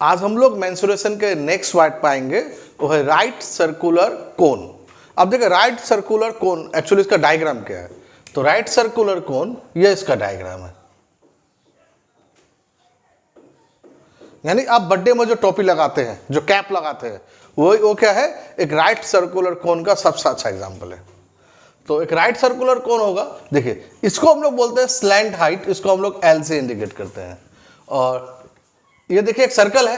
आज हम लोग मेंसुरेशन के नेक्स्ट वर्ड पाएंगे, वो है राइट सर्कुलर कोन। अब देखिए राइट सर्कुलर कोन एक्चुअली इसका डायग्राम क्या है। तो राइट सर्कुलर कोन ये इसका डायग्राम है। यानी आप बर्थडे में जो टोपी लगाते हैं, जो कैप लगाते हैं, वो क्या है, एक राइट सर्कुलर कोन का सबसे अच्छा एग्जांपल है। तो एक राइट सर्कुलर कोन होगा, देखिए इसको हम लोग बोलते हैं स्लैंट हाइट, इसको हम लोग एल से इंडिकेट करते हैं। और ये देखिए एक सर्कल है,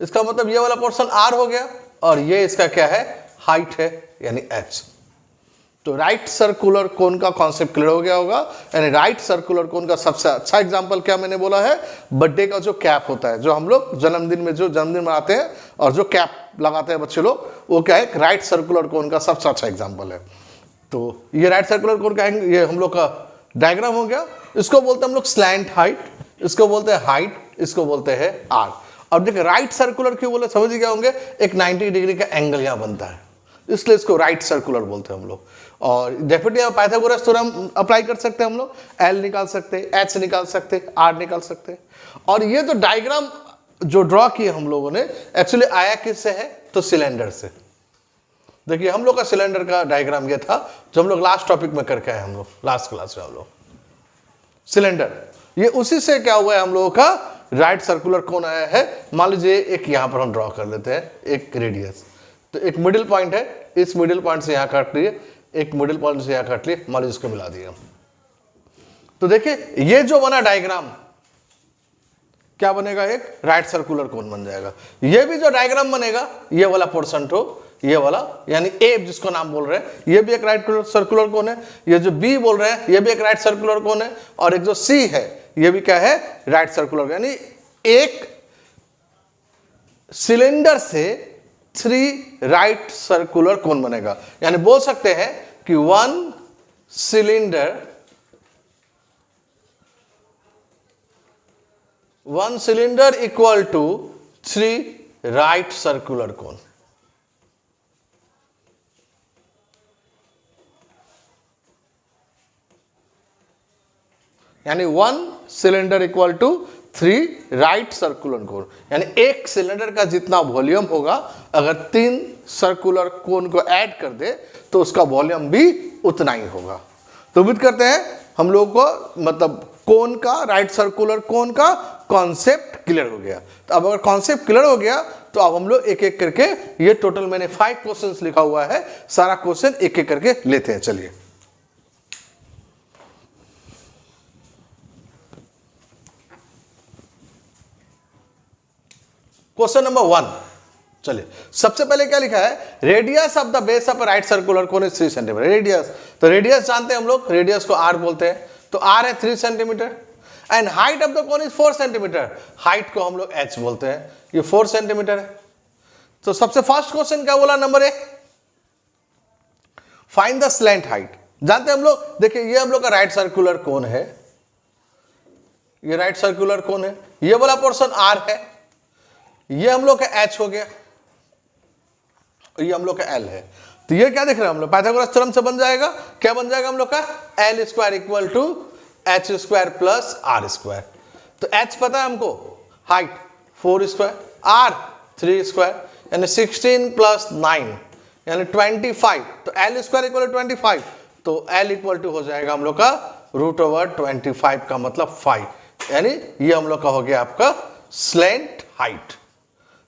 इसका मतलब ये वाला पोर्शन आर हो गया और ये इसका क्या है, हाइट है यानी एच। तो राइट सर्कुलर कोन का कॉन्सेप्ट क्लियर हो गया होगा। यानी राइट सर्कुलर कोन का सबसे अच्छा एग्जांपल क्या मैंने बोला है, बर्थडे का जो कैप होता है, जो हम लोग जन्मदिन में जो जन्मदिन मनाते हैं और जो कैप लगाते हैं बच्चे लोग, वो क्या है, राइट सर्कुलर कोन का सबसे अच्छा एग्जांपल है। तो ये राइट सर्कुलर कोन का ये हम लोग का डायग्राम हो गया। इसको बोलते हैं हम लोग स्लैंट हाइट, इसको बोलते हैं हाइट, इसको बोलते हैं आर। अब देखिए राइट सर्कुलर क्यों बोले, समझ गए होंगे, एक 90 डिग्री का एंगल यहां बनता है, इसलिए इसको राइट सर्कुलर बोलते हैं हम लोग। और डेफिनेटली पाइथागोरस थ्योरम अप्लाई कर सकते हैं हम लोग, एल निकाल सकते हैं, एच निकाल सकते हैं, आर निकाल सकते हैं। और ये तो डायग्राम जो ड्रॉ किए हम लोगों ने एक्चुअली आया किससे है, तो सिलेंडर से। देखिए हम लोग का सिलेंडर का डायग्राम ये था जो हम लोग लास्ट टॉपिक में करके आए, हम लोग लास्ट क्लास में हम लोग सिलेंडर, ये उसी से क्या हुआ है, हम लोगों का राइट सर्कुलर कोन आया है। मान लीजिए एक यहां पर हम ड्रॉ कर लेते हैं एक रेडियस, तो एक मिडिल पॉइंट है, इस मिडिल पॉइंट से यहां काट लिए, एक मिडिल पॉइंट से यहां काट लिए, मान लीजिए इसको मिला दिया। तो देखिए ये जो बना डायग्राम क्या बनेगा, एक राइट सर्कुलर कोन बन जाएगा। ये भी जो डायग्राम बनेगा, ये वाला पोर्शन तो ये वाला यानी ए जिसको नाम बोल रहे हैं, ये भी एक राइट सर्कुलर कोन है। ये जो बी बोल रहे हैं, ये भी एक राइट सर्कुलर कोन है। और एक जो सी है, ये भी क्या है, राइट सर्कुलर। यानी एक सिलेंडर से 3 राइट सर्कुलर कोन बनेगा। यानी बोल सकते हैं कि one cylinder equal to 3 right circular cone. यानी one cylinder equal to 3 right circular cone. यानी एक सिलेंडर का जितना वॉल्यूम होगा, अगर 3 सर्कुलर कोन को ऐड कर दे तो उसका वॉल्यूम भी उतना ही होगा। तो उम्मीद करते हैं हम लोगों को मतलब कोन का, राइट सर्कुलर कोन का कॉन्सेप्ट क्लियर हो गया। तो अब अगर कॉन्सेप्ट क्लियर हो गया तो अब हम लोग एक एक करके, ये टोटल मैंने 5 क्वेश्चंस लिखा हुआ है, सारा क्वेश्चन एक एक करके लेते हैं। चलिए क्वेश्चन नंबर 1। चलिए सबसे पहले क्या लिखा है, radius of the base of right circular cone is 3 centimetre. Radius, तो रेडियस जानते हैं हम लोग, रेडियस को आर बोलते हैं, तो आर है 3 centimetre. And height of the cone is 4 centimetre, height को हम लोग एच बोलते हैं, ये 4 सेंटीमीटर है। तो सबसे फर्स्ट क्वेश्चन क्या बोला, number 1, find the slant height. जानते हैं हम लोग, देखिए ये हम लोग का राइट सर्कुलर कोन है, ये राइट सर्कुलर कोन है, ये वाला पोर्शन आर है, ये हम लोग का एच हो गया, ये हम लोग का एल है। तो ये क्या देख रहे हैं हम लोग, पाइथागोरस थ्योरम से बन जाएगा, क्या बन जाएगा हम लोग का, L square equal to H square plus R square. तो एच पता है हमको, हाइट 4 स्क्वायर, आर 3 स्क्वायर, यानी 16 प्लस 9 यानी 25। तो एल स्क्वायर इक्वल टू 25, तो एल इक्वल टू हो जाएगा हम लोग का √25 का मतलब 5। यानी ये हम लोग का हो गया आपका स्लैंट हाइट।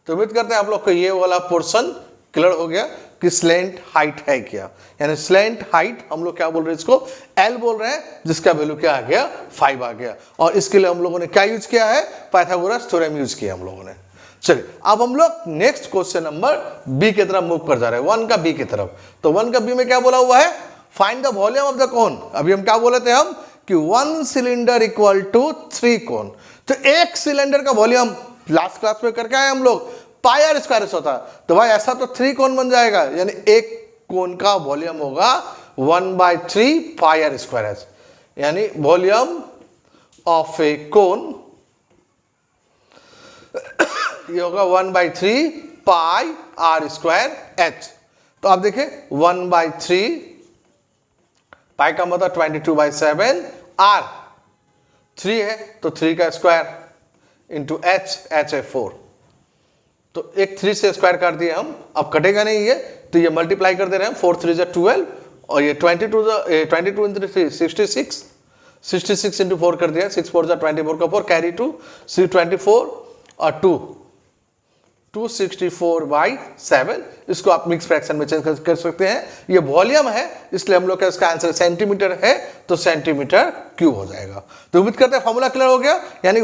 तो उम्मीद करते हैं आप लोग को ये वाला पोर्शन क्लियर हो गया कि स्लैंट हाइट है क्या। यानी स्लैंट हाइट हम लोग क्या बोल रहे हैं, इसको एल बोल रहे हैं, जिसका वैल्यू क्या आ गया, 5 आ गया। और इसके लिए हम लोगों ने क्या यूज किया है, पाइथागोरस थ्योरम यूज किया हम लोगों ने। चलिए अब हम लोग नेक्स्ट क्वेश्चन नंबर बी की तरफ मूव कर जा रहे हैं, 1 का बी की तरफ। तो 1 का बी में क्या बोला हुआ है, find the volume of the cone. अभी हम क्या बोले थे हम कि 1 सिलेंडर इक्वल टू 3 कोन। तो एक सिलेंडर का वॉल्यूम लास्ट क्लास में करके आए हम लोग, पाई आर स्क्वायर होता है। तो भाई ऐसा तो 3 कोन बन जाएगा, यानी एक कोन का वॉल्यूम होगा 1/3 पाई आर स्क्वायर। यानी वॉल्यूम ऑफ ए कोन ये होगा 1/3 पाई आर स्क्वायर एच। तो आप देखिए 1/3 पाई का मतलब 22/7, आर 3 है तो 3 का स्क्वायर इंटू एच, एच है 4। तो एक 3 से स्क्वायर कर दिए हम, अब कटेगा नहीं ये, तो ये मल्टीप्लाई कर दे रहे हैं, 4 3 जा 12 और ये 22 इंटू 3 66, 66 इंटू 4 कर दिया, 6 4 जा 24 का 4 कैरी 2 24 और 2 264/7। इसको आप मिक्स फ्रैक्शन में चेंज कर सकते हैं। ये वॉल्यूम है इसलिए हम लोग का इसका आंसर सेंटीमीटर है, तो सेंटीमीटर क्यूब हो जाएगा। तो उम्मीद करते हैं फॉर्मूला क्लियर हो गया। यानी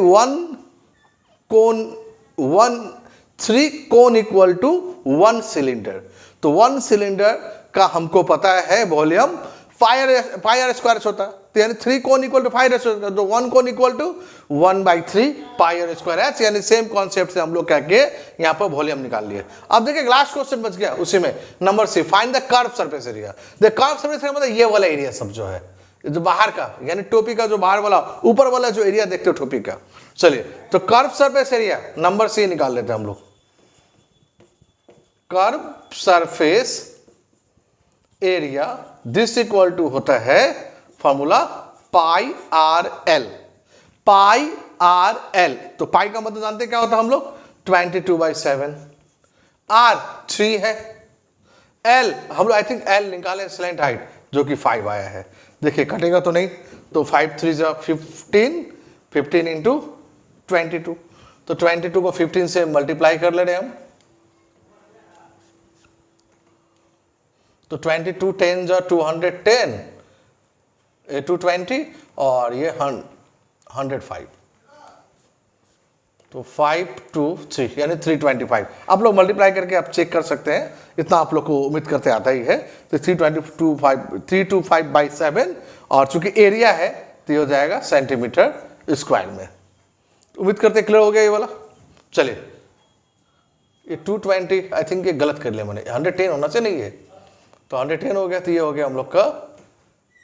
3 कोन इक्वल टू 1 सिलेंडर। तो 1 सिलेंडर का हमको पता है वॉल्यूम पाई आर स्क्वायर होता है, तो यानी 3 कोन इक्वल टू 5 स्क्वायर, तो 1 cone equal to 1/3 pi R square H. यानी सेम कॉन्सेप्ट से हम लोग क्या किए, यहाँ पर वॉल्यूम निकाल लिए। अब देखिए लास्ट क्वेश्चन बच गया, उसी में number C, find the curve surface area. The curve surface area मतलब ये वाला एरिया सब जो है, जो बाहर का, यानी टोपी का जो बाहर वाला ऊपर वाला जो एरिया देखते हो टोपी का। चलिए तो curve surface area number C निकाल लेते हैं हम लोग। Curve surface area this equal to होता है formula pi R L. Pi R L, तो पाई का मतलब जानते क्या होता है हम लोग, 22/7। आर 3 है, एल हम लोग आई थिंक एल निकाले स्लैंट हाइट जो कि 5 आया है। देखिए कटेगा तो नहीं, तो 5 3 जा 15, 15 इंटू 22, तो 22 को 15 से मल्टीप्लाई कर ले रहे हम, तो 22 10 जा 210, 220 और ये 105, तो 5 2 3 यानी 325। आप लोग मल्टीप्लाई करके आप चेक कर सकते हैं, इतना आप लोग को उम्मीद करते आता ही है। तो 325/7 और चूंकि एरिया है तो ये हो जाएगा सेंटीमीटर स्क्वायर में। उम्मीद करते क्लियर हो गया ये वाला। चलिए ये 220 आई थिंक ये गलत कर लिया मैंने, 110 होना चाहिए नहीं है, तो 110 हो गया, तो ये हो गया हम लोग का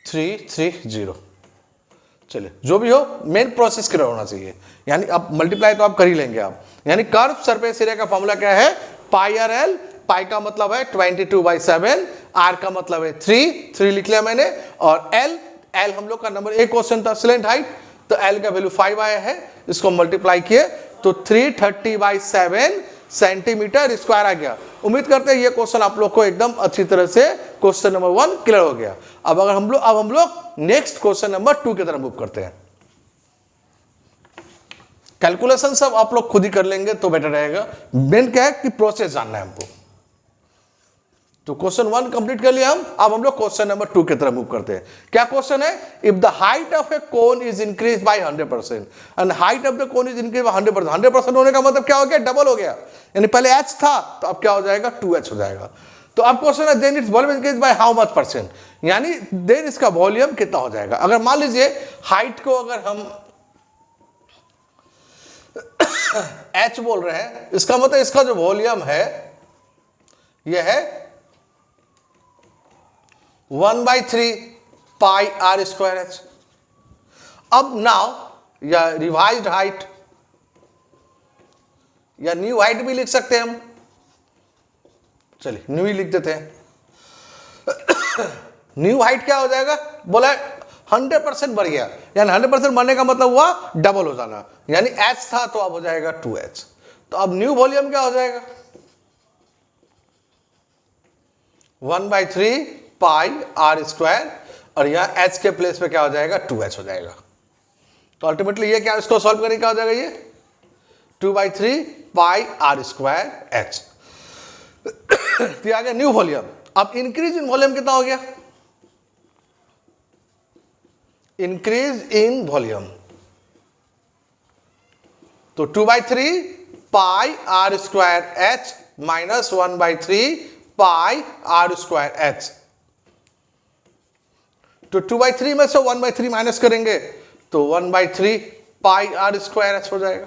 330। चलिए जो भी हो मेन प्रोसेस क्लियर होना चाहिए, यानी अब मल्टीप्लाई तो आप कर ही लेंगे आप। यानी कर्व सरफेस एरिया का फॉर्मूला क्या है, पाई आर एल। पाई का मतलब है 22/7, आर का मतलब है 3 लिख लिया मैंने, और एल हम लोग का नंबर एक क्वेश्चन था स्लैंट हाइट, तो एल का वैल्यू 5 आया है, इसको मल्टीप्लाई किए तो 330/7 सेंटीमीटर स्क्वायर आ गया। उम्मीद करते हैं ये क्वेश्चन आप लोग को एकदम अच्छी तरह से क्वेश्चन नंबर 1 क्लियर हो गया। अब हम लोग नेक्स्ट क्वेश्चन नंबर 2 की तरफ मूव करते हैं। कैलकुलेशन सब आप लोग खुद ही कर लेंगे तो बेटर रहेगा, मेन क्या है कि प्रोसेस जानना है हमको। तो क्वेश्चन 1 कंप्लीट कर लिया हम, अब हम लोग क्वेश्चन नंबर 2 की तरफ मूव करते हैं। क्या क्वेश्चन है, if the height of A cone is increase by 100% and height of the cone is increase by 100%। 100% होने का मतलब क्या हो गया, डबल हो गया, यानी पहले h था तो अब क्या हो जाएगा 2h हो जाएगा। तो अब क्वेश्चन है then its volume increase by how much %, यानी देन इसका वॉल्यूम कितना हो जाएगा। अगर मान लीजिए हाइट को अगर हम h बोल रहे हैं, इसका मतलब इसका जो वॉल्यूम है यह है 1/3 पाई आर स्क्वायर एच। अब नाउ या रिवाइज्ड हाइट या न्यू हाइट भी लिख सकते हैं हम, चलिए न्यू ही लिख देते हैं। न्यू हाइट क्या हो जाएगा, बोला 100% बढ़ गया, यानी 100% बढ़ने का मतलब हुआ डबल हो जाना, यानी h था तो अब हो जाएगा 2h। तो अब न्यू वॉल्यूम क्या हो जाएगा 1/3 पाई आर स्क्वायर, और यहां h के प्लेस पे क्या हो जाएगा 2h हो जाएगा। तो अल्टीमेटली ये क्या, इसको सॉल्व करके क्या हो जाएगा, ये 2/3 पाई आर स्क्वायर h। तो आ गया न्यू वॉल्यूम। अब इंक्रीज इन वॉल्यूम कितना हो गया, इंक्रीज इन वॉल्यूम तो 2/3 pi R square h minus 1/3 pi R square h। तो 2/3 में से 1/3 माइनस करेंगे तो 1/3 पाई आर स्क्वायर h हो जाएगा।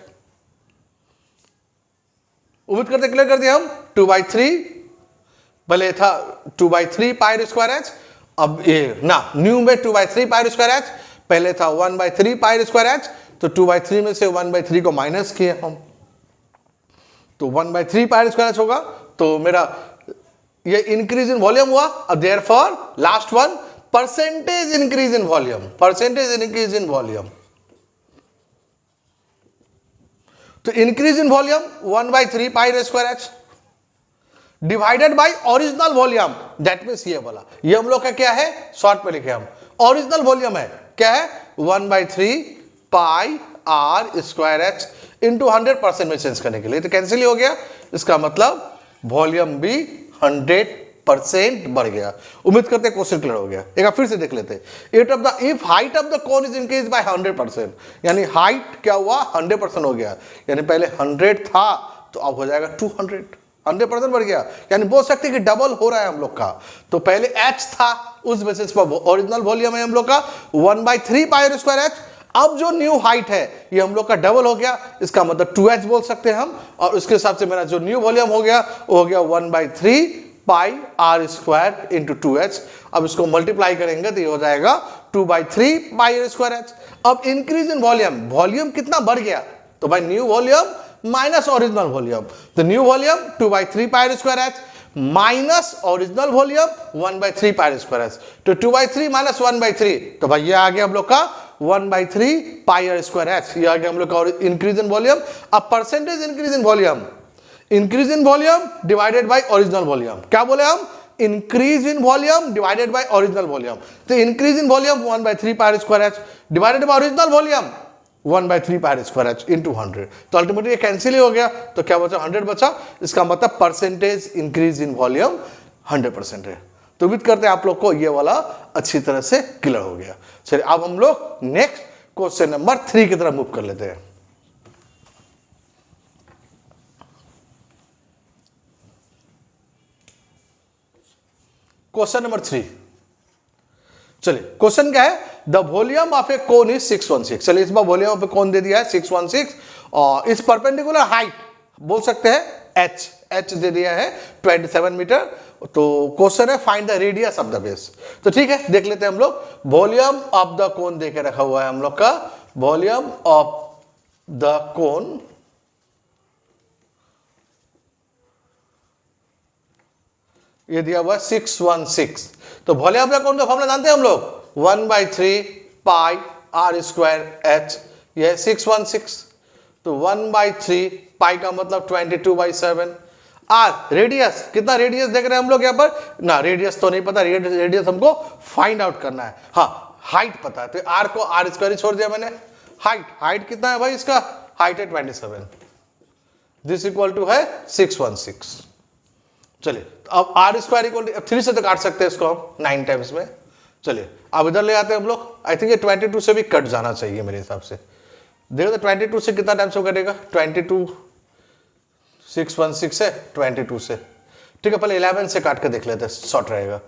उम्मीद करते क्लियर कर दिया हम। 2/3 पहले था 2/3 पाई स्क्वायर एच, अब ये ना न्यू में 2/3 पाई स्क्वायर एच, पहले था 1/3 पाई स्क्वायर एच, तो 2/3 में से 1/3 को माइनस किए हम, तो 1/3 पाई स्क्वायर एच होगा। तो मेरा ये इंक्रीज इन वॉल्यूम हुआ। अब therefore last one percentage increase in volume, percentage increase in volume. तो increase in volume 1/3 pi square H divided by original volume, that means ये वाला, ये हम लोग का क्या है, शॉर्ट में लिखे हम, ओरिजिनल वॉल्यूम है, क्या है 1/3 pi R square H into 100% में चेंज करने के लिए, तो कैंसिल ही हो गया, इसका मतलब वॉल्यूम भी 100% बढ़ गया। उम्मीद करते हैं क्वेश्चन क्लियर हो गया। एक बार फिर से देख लेते हैं। If height of the cone is increase by 100%, यानी हाइट क्या हुआ 100% हो गया, यानी पहले 100 था तो अब हो जाएगा 200, 100% बढ़ गया, यानी बोल सकते हैं कि डबल हो रहा है हम लोग का। तो पहले h था, उस बेसिस पर ओरिजिनल वॉल्यूम है हम लोग का 1/3 पाई स्क्वायर एच, अब जो न्यू हाइट है ये हम लोग का डबल हो गया, इसका मतलब 2h बोल सकते हैं हम, और उसके हिसाब से मेरा जो न्यू वॉल्यूम हो गया वो हो गया 1/3 pi R square into 2h। अब इसको मल्टीप्लाई करेंगे तो ये हो जाएगा 2/3 पाई स्क्वायर एच। अब इंक्रीज इन वॉल्यूम, वॉल्यूम कितना बढ़ गया, तो भाई new volume minus original volume, तो new volume 2/3 pi square H minus original volume 1/3 pi square H, तो 2/3 माइनस 1/3, तो भाई ये आ गया हम लोग का 1/3 पाई स्क्वायर एच, ये आ गया हम लोग का इंक्रीज इन वॉल्यूम। अब percentage increase in volume, increase in volume divided by original volume, क्या बोले हम, increase in volume divided by original volume, तो increase in volume 1/3 pi square H divided by original volume 1/3 pi square H into 100, तो ultimately ये cancel ही हो गया, तो क्या बचा 100 बचा, इसका मतलब परसेंटेज इंक्रीज इन वॉल्यूम 100% है। तो उम्मीद करते हैं आप लोग को ये वाला अच्छी तरह से क्लियर हो गया। चलिए अब हम लोग नेक्स्ट क्वेश्चन नंबर 3 की तरफ मूव कर लेते हैं। क्वेश्चन नंबर 3, चलिए क्वेश्चन क्या है, the volume of A cone is 616, चलिए इस बार वॉल्यूम ऑफ ए कोन दे दिया है 616, और इस परपेंडिकुलर हाइट बोल सकते हैं h दे दिया है 27 मीटर, तो क्वेश्चन है find the radius of the base. तो ठीक है देख लेते हैं हम लोग, वॉल्यूम ऑफ द कोन देके रखा हुआ है हम लोग का, वॉल्यूम ऑफ द कोन ये दिया हुआ 616, तो वॉल्यूम ऑफ द कोन का फॉर्मूला जानते हैं हम लोग 1/3 पाई आर स्क्वायर एच, यह 616, तो 1/3 पाई का मतलब 22/7, आर रेडियस, कितना रेडियस देख रहे हैं हम लोग यहाँ पर ना, रेडियस तो नहीं पता, रेडियस हमको फाइंड आउट करना है, हाँ हाइट पता है, तो आर को आर स्क्वायर ही छोड़ दिया मैंने, हाइट कितना है भाई इसका, हाइट है 27, दिस इक्वल टू है 616। चलिए अब आर स्क्वायर इक्वल 3 से तो काट सकते हैं इसको हम 9 टाइम्स में, चलिए अब इधर ले आते हैं हम लोग, आई थिंक ये 22 से भी कट जाना चाहिए मेरे हिसाब से, देखो तो 22 से कितना टाइम्स को कटेगा, 22 616 से 22 से, ठीक है पहले 11 से काट के देख लेते हैं, शॉर्ट रहेगा,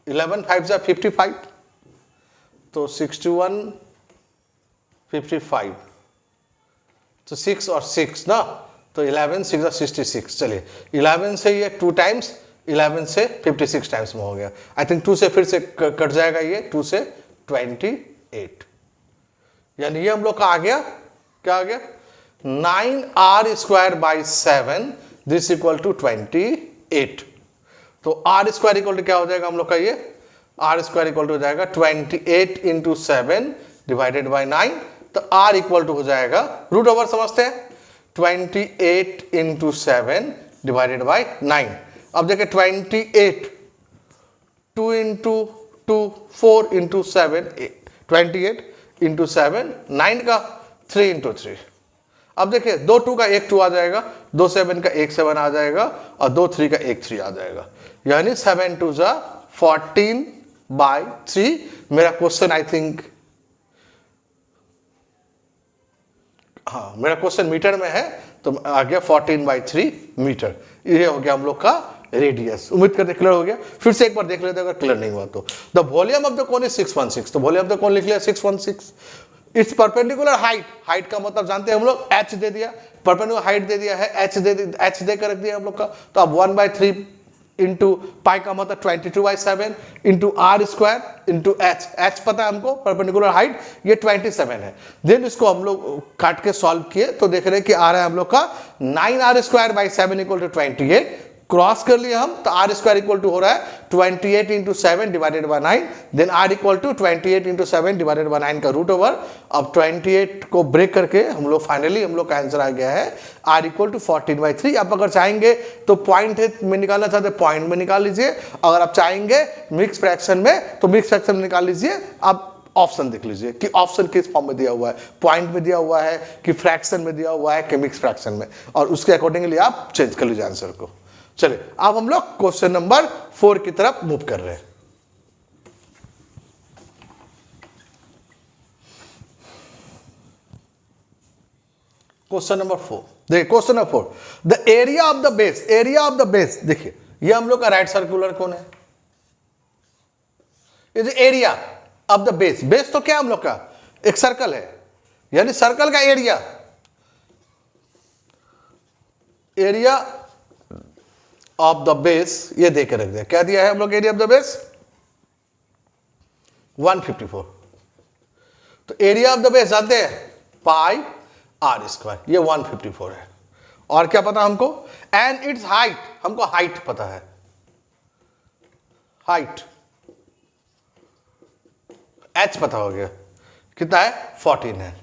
11 5 जा 55, तो 61 55, तो 6 और 6 ना, तो 11 6 66, चलिए 11 से ये 2 टाइम्स, 11 से 56 टाइम्स में हो गया, आई थिंक 2 से फिर से कट जाएगा, ये 2 से 28, यानी ये हम लोग का आ गया, क्या आ गया 9r square by 7, this equal to 28, तो आर स्क्वायर इक्वल टू क्या हो जाएगा हम लोग का, ये आर स्क्वायर इक्वल टू हो जाएगा 28 इंटू 7 डिवाइडेड बाई 9, तो आर इक्वल टू हो जाएगा, रूट ओवर समझते हैं, 28 इंटू 7 डिवाइडेड बाई 9, अब देखिए 28 2 इंटू 2 4 इंटू 7 28 इंटू 7 9 का 3 इंटू 3, अब देखिए 2 2 का 1 2 आ जाएगा, 2 7 का 1 7 आ जाएगा, और 2 3 का 1 3 आ जाएगा, यानी 7 2 जा 14/3। मेरा क्वेश्चन आई थिंक, हाँ मेरा क्वेश्चन मीटर में है, तो आ गया 14/3 मीटर, ये हो गया हम लोग का रेडियस। उम्मीद करते क्लियर हो गया, फिर से एक बार देख लेते हैं अगर क्लियर नहीं हुआ तो। The volume of the cone is 616, तो वॉल्यूम ऑफ द कोन लिख लिया 616, इट्स परपेंडिकुलर हाइट का मतलब जानते हैं हम लोग, h दे दिया, परपेंडिकुलर हाइट दे दिया है, h दे कर रख दिया हम लोग का, तो अब 1/3 इंटू पाई का मतलब 22/7 into R square into h पता है हमको, परपेंडिकुलर हाइट ये 27 है। देन इसको हम लोग काट के सॉल्व किए तो देख रहे हैं कि आ रहा है हम लोग का 9r² by 7 equal to 28, cross कर लिए हम, तो आर स्क्वायर इक्वल टू हो रहा है 28 into 7 divided by 9, then R equal to 28 into 7 divided by 9 का रूट ओवर। अब 28 को ब्रेक करके हम लोग फाइनली हम लोग का आंसर आ गया है आर इक्वल टू 14/3। आप अगर चाहेंगे तो पॉइंट में निकालना चाहते पॉइंट में निकाल लीजिए, अगर आप चाहेंगे मिक्स फ्रैक्शन में तो मिक्स फ्रैक्शन में निकाल लीजिए। आप ऑप्शन देख लीजिए कि ऑप्शन किस फॉर्म में दिया हुआ है, पॉइंट में दिया हुआ है कि फ्रैक्शन में दिया हुआ है कि मिक्स फ्रैक्शन में, और उसके अकॉर्डिंगली आप चेंज कर लीजिए आंसर को। चलिए अब हम लोग क्वेश्चन नंबर 4 की तरफ मूव कर रहे हैं। क्वेश्चन नंबर 4, देखिए question number 4, the area of the base, area of the base, देखिए ये हम लोग का राइट सर्कुलर कौन है, ये जो area of the base, base तो क्या हम लोग का एक सर्कल है, यानी सर्कल का area, area of the base ये दे के रख दिया, क्या दिया है हम लोग एरिया ऑफ द बेस 154। तो एरिया ऑफ द बेस जानते हैं पाई आर स्क्वायर, ये 154 है। और क्या पता हमको, एंड इट्स हाइट, हमको हाइट पता है, हाइट एच पता हो गया कितना है 14 है।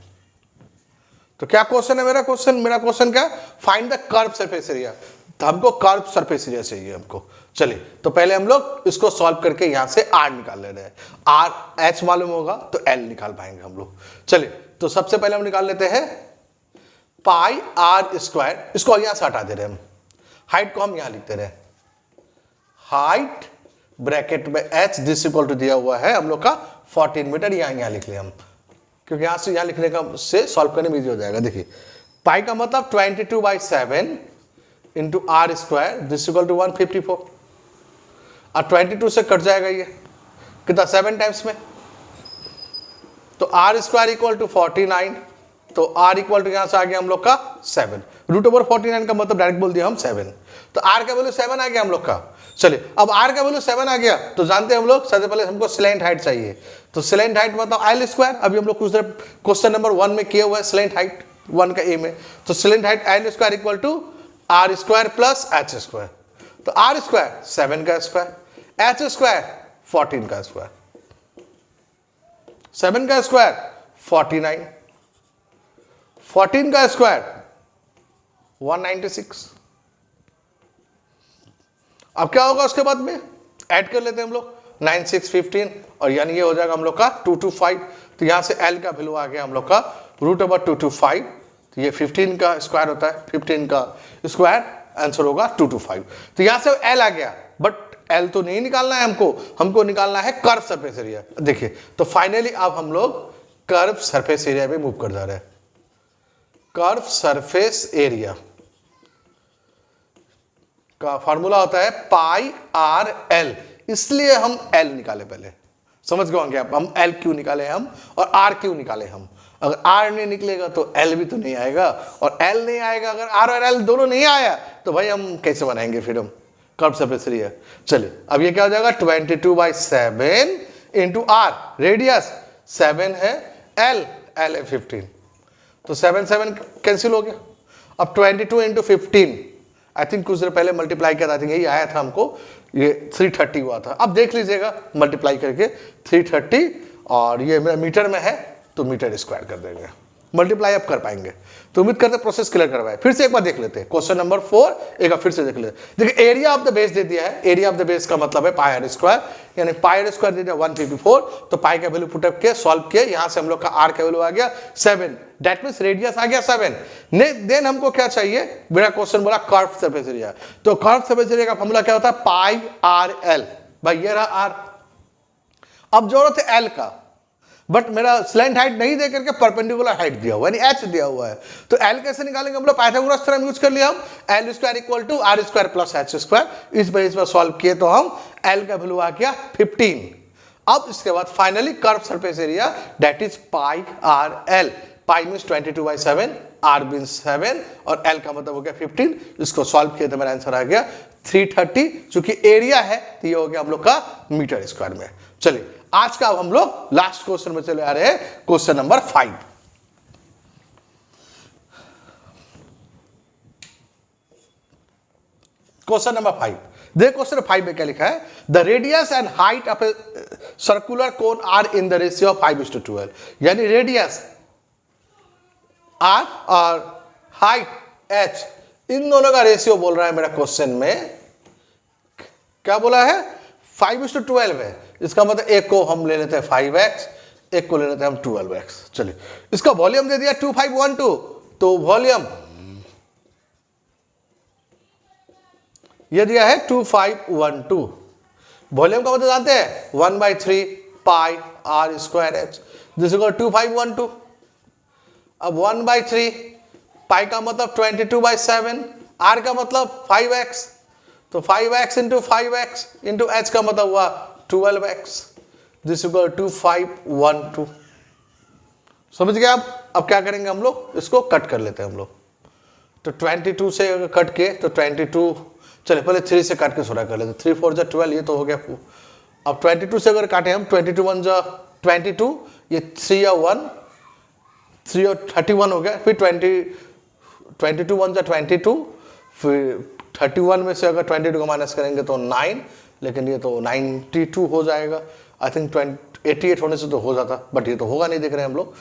तो क्या क्वेश्चन है मेरा क्वेश्चन क्या, find the curve surface area, तो हमको कर्व सरफेस एरिया चाहिए हमको। चलिए तो पहले हम लोग इसको सॉल्व करके यहां से आर निकाल ले रहे हैं, आर एच मालूम होगा तो एल निकाल पाएंगे हम लोग। चलिए तो सबसे पहले हम निकाल लेते हैं पाई आर स्क्वायर, इसको यहां से हटा दे रहे हैं हम, हाइट को हम यहां लिखते रहे, हाइट ब्रैकेट में एच दिस इक्वल टू दिया हुआ है हम लोग का 14 मीटर, यहां लिख लिया हम, क्योंकि यहां से यहां लिखने का से सॉल्व करने में इजी हो जाएगा। देखिए पाई का मतलब 22/7 into R square this equal to 154, और 22 से कट जाएगा ये कितना 7 टाइम्स में, तो आर स्क्वायर इक्वल टू 49, तो आर इक्वल टू यहां से आ गया हम लोग का 7, रूट ओवर 49 का मतलब डायरेक्ट बोल दिया हम 7, तो आर का वैल्यू 7 आ गया हम लोग का। चलिए अब आर का वैल्यू 7 आ गया तो जानते हैं हम लोग सबसे पहले हमको स्लैंट हाइट चाहिए, तो स्लैंट हाइट मतलब एल स्क्वायर, अभी हम लोग क्वेश्चन नंबर 1 में किया हुआ है स्लैंट हाइट 1 का ए में, तो slant height L square equal to R square plus H square, तो आर स्क्वायर 7 का स्क्वायर, एच स्क्वायर 14 का स्क्वायर, 7 का स्क्वायर 49, 14 का स्क्वायर 196। अब क्या होगा उसके बाद में ऐड कर लेते हैं हम लोग 9 6 15, और यानी ये हो जाएगा हम लोग का 225, तो यहां से एल का वैल्यू आ गया हम लोग का रूट ओवर 225, तो ये 15 का स्क्वायर होता है, 15 का स्क्वायर आंसर होगा 225, तो यहां से एल आ गया, बट एल तो नहीं निकालना है हमको निकालना है कर्व सरफेस एरिया। देखिए तो फाइनली अब हम लोग कर्व सरफेस एरिया पे मूव कर जा रहे हैं। कर्व सरफेस एरिया का फॉर्मूला होता है पाई आर एल, इसलिए हम एल निकाले पहले, समझ गए होंगे आप, हम एल क्यों निकाले हम और आर क्यों निकाले हम। अगर आर नहीं निकलेगा तो एल भी तो नहीं आएगा, और एल नहीं आएगा अगर आर और एल दोनों नहीं आया तो भाई हम कैसे बनाएंगे फिर हम कर्व सरफेस एरिया। चलिए अब ये क्या हो जाएगा 22/7 इंटू आर, रेडियस 7 है, एल है 15, तो 7 7 कैंसिल हो गया। अब 22 इंटू 15 आई थिंक कुछ देर पहले मल्टीप्लाई किया था, आई थिंक यही आया था हमको, ये 330 हुआ था। अब देख लीजिएगा मल्टीप्लाई करके 330, और ये मेरा मीटर में है तो मीटर स्क्वायर कर देंगे, मल्टीप्लाई अब कर पाएंगे। तो उम्मीद करते प्रोसेस क्लियर करवाए। फिर से एक बार देख लेते हैं क्वेश्चन नंबर 4, एक बार फिर से देख लेते हैं। देखिए एरिया ऑफ द बेस दे दिया है, एरिया ऑफ द बेस का मतलब है पाई आर स्क्वायर, यानी पाई आर स्क्वायर दे दिया 154, तो पाई का वैल्यू पुट अप किया, सॉल्व किया, यहां से हम लोग का आर का वैल्यू आ गया 7, दैट मींस रेडियस आ गया 7। देन हमको क्या चाहिए, मेरा क्वेश्चन बोला कर्व सरफेस एरिया, तो कर्व सरफेस एरिया का फॉर्मूला क्या होता है पाई आर एल, भाई ये रहा आर। अब जरूरत है एल का, बट मेरा स्लैंट हाइट नहीं दे करके परपेंडिकुलर हाइट दिया हुआ है, यानी एच दिया हुआ है, तो एल कैसे निकालेंगे हम लोग, पाइथागोरस थ्योरम यूज कर लिया हम, L square equal to R square plus H square, इस बेस पर सॉल्व किए तो हम एल का वैल्यू आ गया 15। अब इसके बाद finally curve surface area that is pi R L, pi means 22/7, R means 7, और एल का मतलब हो गया 15, इसको सॉल्व किए तो मेरा आंसर आ गया 330, चूंकि एरिया है तो ये हो गया हम लोग का मीटर स्क्वायर में। चलिए आज का अब हम लोग लास्ट क्वेश्चन में चले आ रहे हैं, क्वेश्चन नंबर 5। क्वेश्चन नंबर 5, देखो क्वेश्चन 5 में क्या लिखा है, the radius and height of a circular cone are in the ratio of 5:12, यानी रेडियस r और हाइट h, इन दोनों का रेशियो बोल रहा है मेरा क्वेश्चन में, क्या बोला है 5:12 है। इसका मतलब एक को हम ले लेते हैं 5x, एक को ले लेते हैं हम 12x। चलिए इसका वॉल्यूम दे दिया 2512, तो वॉल्यूम ये दिया है 2512। वॉल्यूम का मतलब जानते हैं 1/3 पाई r square h, this equal 2512। अब 1/3 पाई का मतलब 22/7, r का मतलब 5x, तो 5x into 5x into h का मतलब हुआ 12x, दिस इक्वल 2512। समझ गए आप? अब क्या करेंगे हम लोग, इसको कट कर लेते हैं हम लोग। तो 22 से अगर कट के तो 22, चलिए पहले 3 से काट के थोड़ा कर लेते, 3 4 12, ये तो हो गया। अब 22 से अगर काटे हम, 22 1 22, ये 3 या 1, 3 और 31 हो गया, फिर 22 1 22, फिर 31 में से अगर 22 को माइनस करेंगे तो 9, लेकिन ये तो 92 हो जाएगा। आई थिंक 88 होने से तो हो जाता, बट ये तो होगा नहीं, देख रहे हैं हम लोग।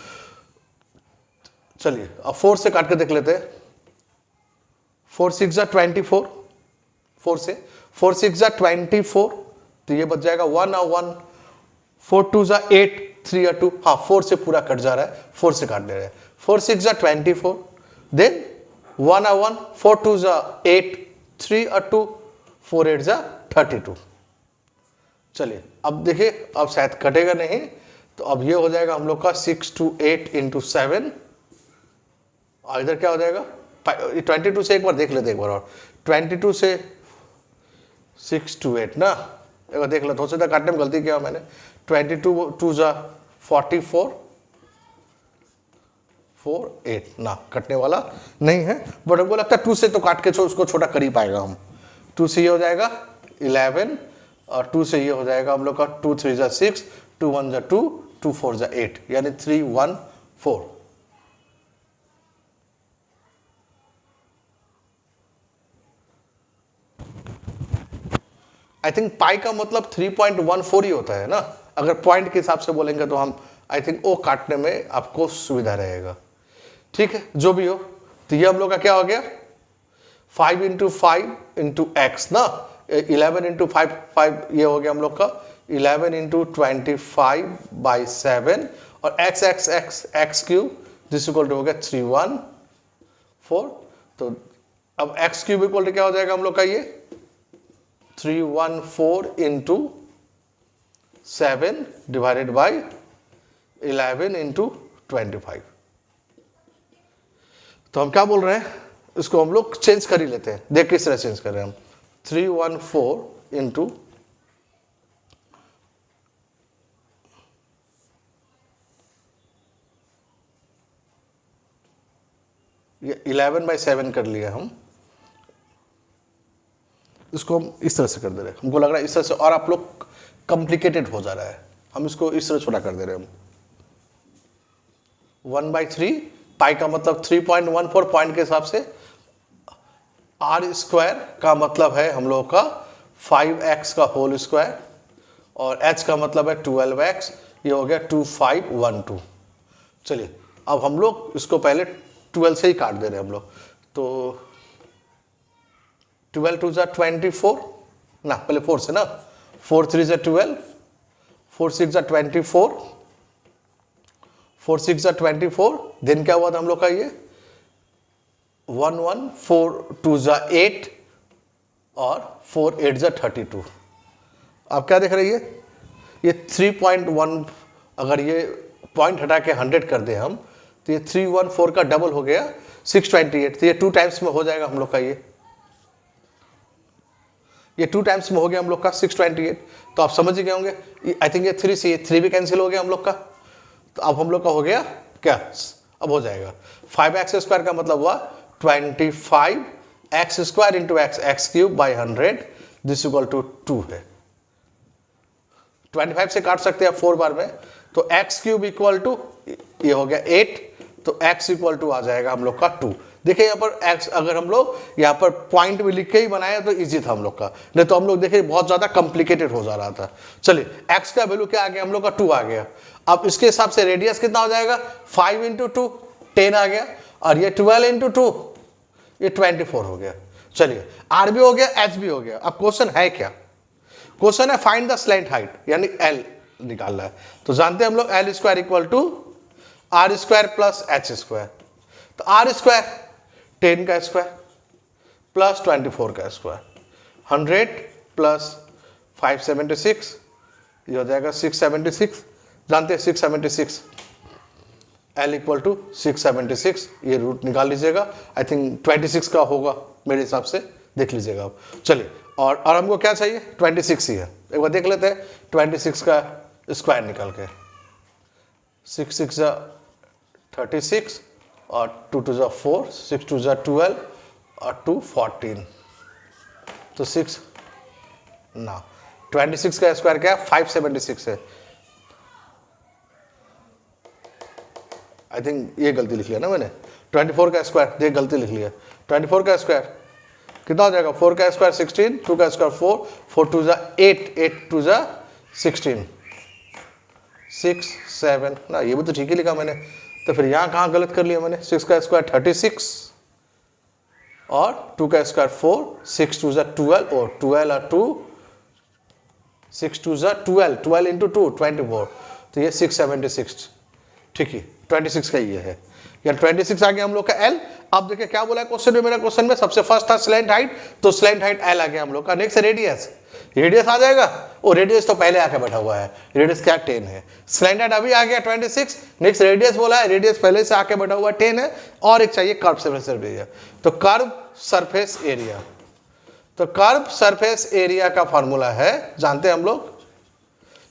चलिए अब 4 से काट के देख लेते हैं। 4 6 24, 4 से 4 6 24, तो ये बच जाएगा 1 और 1, 4 2 8, 3 और 2, हाँ 4 से पूरा कट जा रहा है, 4 से काट ले रहे हैं। 4 6 24, देन 1 और 1, 4 2 8, 3 और 2, 4 8 32। चलिए अब देखिए, अब शायद कटेगा नहीं, तो अब ये हो जाएगा हम लोग का 6 2 8 इंटू 7, और इधर क्या हो जाएगा 22 से एक बार देख लेते, एक बार और 22 से 6 2 8 ना, एक बार देख लेते। हो सकता है काटने में गलती किया मैंने। 22 2 44, 4 8 ना, कटने वाला नहीं है, बट हमको लगता है 2 से तो काट के उसको छोटा कर ही पाएगा हम। 2 से ये हो जाएगा 11, और 2 से ये हो जाएगा हम लोग का 2 3 6, 2 1 2, 2 4 8, यानी 3 1 4। आई थिंक पाई का मतलब 3.14 ही होता है ना, अगर पॉइंट के हिसाब से बोलेंगे तो हम आई थिंक वो काटने में आपको सुविधा रहेगा। ठीक है, जो भी हो, तो ये हम लोग का क्या हो गया 5 इंटू 5 इंटू एक्स ना, 11 इंटू 5 5, ये हो गया हम लोग का 11 इंटू 25/7, और X X X X cube, this equal to हो गया 314। तो अब एक्स क्यूब इक्वल टू क्या हो जाएगा हम लोग का, ये 314 इंटू 7 डिवाइडेड बाई 11 इंटू 25। तो हम क्या बोल रहे हैं, इसको हम लोग चेंज कर ही लेते हैं। देख किस तरह चेंज कर रहे हैं हम, 314 इंटू ये 11/7 कर लिया हम, इसको हम इस तरह से कर दे रहे हैं। हमको लग रहा है इस तरह से और आप लोग कॉम्प्लिकेटेड हो जा रहा है, हम इसको इस तरह छोटा कर दे रहे हैं हम। 1/3 पाई का मतलब 3.14 पॉइंट के हिसाब से, आर स्क्वायर का मतलब है हम लोग का 5x का होल स्क्वायर, और h का मतलब है 12x, ये हो गया 2512। चलिए अब हम लोग इसको पहले 12 से ही काट दे रहे हैं हम लोग। तो 12 2 24 ना, पहले 4 से ना, 4 3 12, 4 6 24, 4 6 24, दिन क्या हुआ था हम लोग का, ये 1 1 4 2 8, और 4 8 32। आप क्या देख रहे हैं, ये 3.1, अगर ये पॉइंट हटा के 100 कर दे हम, तो ये 314 का डबल हो गया 628, तो ये 2 टाइम्स में हो जाएगा हम लोग का, ये 2 टाइम्स में हो गया हम लोग का 628। तो आप समझ गए होंगे, आई थिंक ये 3 से 3 भी कैंसिल हो गया हम लोग का। तो अब हम लोग का हो गया क्या, अब हो जाएगा 5x स्क्वायर का मतलब हुआ 25x square into X X cube by 100, this equal to 2 है। 25 से काट सकते हैं 4 बार में, तो एक्स क्यूब इक्वल टू ये हो गया 8, तो x इक्वल टू आ जाएगा हम लोग का 2। देखिए यहाँ पर x अगर हम लोग यहाँ पर पॉइंट में लिख के ही बनाए तो इजी था हम लोग का, नहीं तो हम लोग देखिए बहुत ज़्यादा कॉम्प्लिकेटेड हो जा रहा था। चलिए x का वैल्यू क्या आ गया हम लोग का 2 आ गया। अब इसके हिसाब से रेडियस कितना हो जाएगा 5 × 2 10 आ गया, और ये 12 × 2 ये 24 हो गया। चलिए r भी हो गया h भी हो गया। अब क्वेश्चन है क्या, क्वेश्चन है फाइंड द स्लैंट हाइट यानी l निकालना है। तो जानते हैं हम लोग l square equal to r square plus h square. तो r स्क्वायर 10 का स्क्वायर प्लस 24 का स्क्वायर, 100 प्लस 576 ये हो जाएगा 676। जानते हैं 676 l इक्वल टू 676, ये रूट निकाल लीजिएगा। आई थिंक 26 का होगा मेरे हिसाब से, देख लीजिएगा आप। चलिए और हमको क्या चाहिए 26 ही है, एक बार देख लेते हैं 26 का स्क्वायर निकाल के। 6 6 36 और 2 2 4, 6 2 12 और 2 14, तो 6 ना 26 का स्क्वायर क्या है 576 है। आई थिंक ये गलती लिख लिया ना मैंने, 24 का स्क्वायर देख गलती लिख लिया। 24 का स्क्वायर कितना हो जाएगा 4 का स्क्वायर 16, 2 का स्क्वायर 4, 4 2 8, 8 2 16, 6 7 ना, ये भी तो ठीक ही लिखा मैंने। तो फिर यहाँ कहाँ गलत कर लिया मैंने, 6 का स्क्वायर 36 और 2 का स्क्वायर 4, 6 2 12 और 12 और 2 6 2 12, 12 × 2 24, तो ये 676 ठीक है 26 का ये है, या 26 आ गया हम लोग का L। अब देखिए क्या बोला है क्वेश्चन में, मेरा क्वेश्चन में सबसे फर्स्ट था स्लैंट हाइट, तो स्लैंट हाइट L आ गया हम लोग का। नेक्स्ट रेडियस, रेडियस आ जाएगा, और रेडियस तो पहले आके बैठा हुआ है, रेडियस क्या 10 है। स्लैंट हाइट अभी आ गया 26, नेक्स्ट रेडियस बोला है, रेडियस पहले से आके बैठा हुआ 10 है, और एक चाहिए कर्व सरफेस एरिया। तो कर्व सरफेस एरिया, तो कर्व सरफेस एरिया का फॉर्मूला है जानते हैं हम लोग,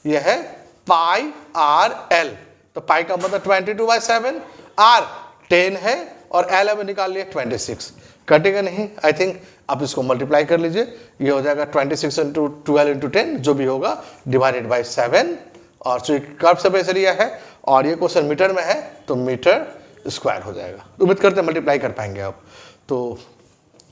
यह है पाई आर एल। तो पाई का मतलब 22/7, आर 10 है और एल हमें निकाल लिया 26, कटेगा नहीं। आई थिंक आप इसको मल्टीप्लाई कर लीजिए, ये हो जाएगा 26 × 12 × 10 जो भी होगा डिवाइडेड बाय 7, और जो कर्व सरफेस एरिया है और ये क्वेश्चन मीटर में है तो मीटर स्क्वायर हो जाएगा। उम्मीद करते हैं मल्टीप्लाई कर पाएंगे आप। तो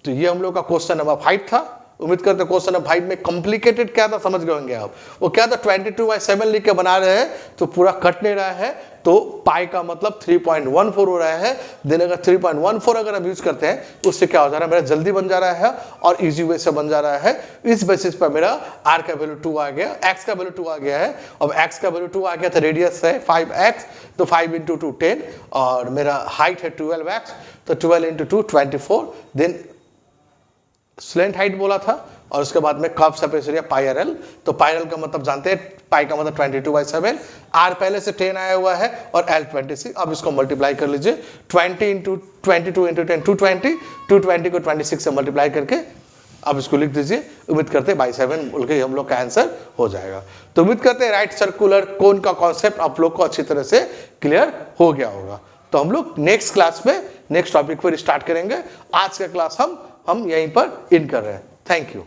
ये हम लोग का क्वेश्चन नंबर 5 था। उम्मीद करते हैं क्वेश्चन नंबर 5 में कॉम्प्लिकेटेड क्या था समझ गए होंगे आप। वो क्या था 22/7 लिख के बना रहे हैं तो पूरा कट नहीं रहा है, तो पाई का मतलब 3.14 हो रहा है। देन अगर 3.14 अगर हम यूज करते हैं उससे क्या हो जा रहा है, मेरा जल्दी बन जा रहा है और इजी वे से बन जा रहा है। इस बेसिस पर मेरा आर का वैल्यू 2 आ गया, एक्स का वैल्यू 2 आ गया है। अब एक्स का वैल्यू 2 आ गया तो रेडियस है 5x, तो 5 × 2 10, और मेरा हाइट है 12x, तो 12 × 2 24। देन स्लैंट हाइट बोला था, और उसके बाद में curve surface area pi R L. तो पाई आर एल का मतलब जानते हैं, पाई का मतलब 22/7, आर पहले से 10 आया हुआ है और एल 26। अब इसको मल्टीप्लाई कर लीजिए, 20 × 22 × 10 220, 220 को 26 से मल्टीप्लाई करके अब इसको लिख दीजिए। उम्मीद करते हैं 7 बोल के हम लोग का आंसर हो जाएगा। तो उम्मीद करते हैं राइट सर्कुलर कोन का कॉन्सेप्ट आप लोग को अच्छी तरह से क्लियर हो गया होगा। तो हम लोग नेक्स्ट क्लास में नेक्स्ट टॉपिक पर स्टार्ट करेंगे। आज का क्लास हम यहीं पर इन कर रहे हैं। Thank you.